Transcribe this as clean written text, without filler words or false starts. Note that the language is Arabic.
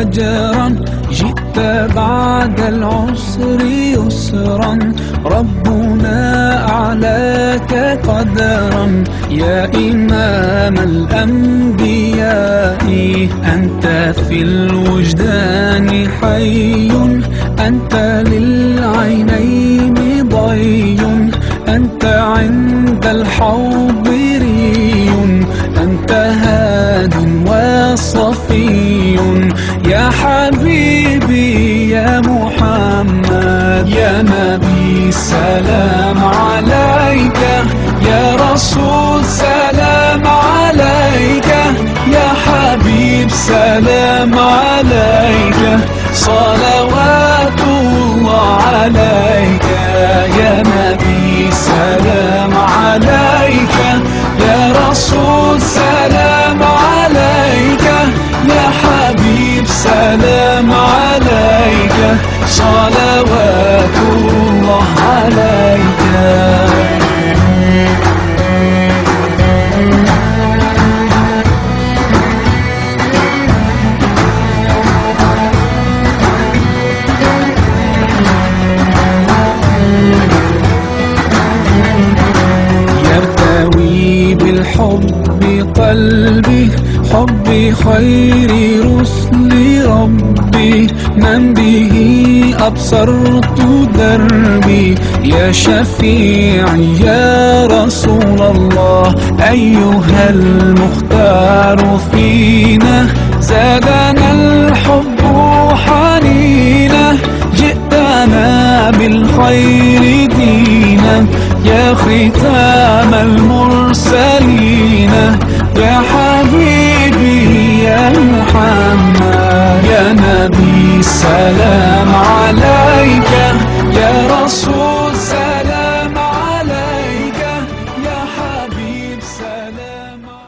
أجرا، جئت بعد العسر يسرا، ربنا أعلاك قدرا. يا إمام الأنبياء أنت في الوجدان حي، أنت للعينين ضي، أنت عند الحوض ري، أنت هاد وصفي. يا حبيبي يا محمد، يا نبي سلام عليك، يا رسول سلام عليك، يا حبيب سلام عليك، صلوات الله عليك. يا نبي سلام عليك، يا رسول سلام عليك، يا حبيب سلام عليك، صلوات الله عليك. يرتوي بالحب قلبي، حب خير رسل ربي، من به أبصرت دربي. يا شفيعي يا رسول الله، أيها المختار فينا، زادنا الحب حنينا، جئتنا بالخير دينا، يا ختام المرسلين، يا حبيبي يا محمد، يا نبي سلام عليك، يا رسول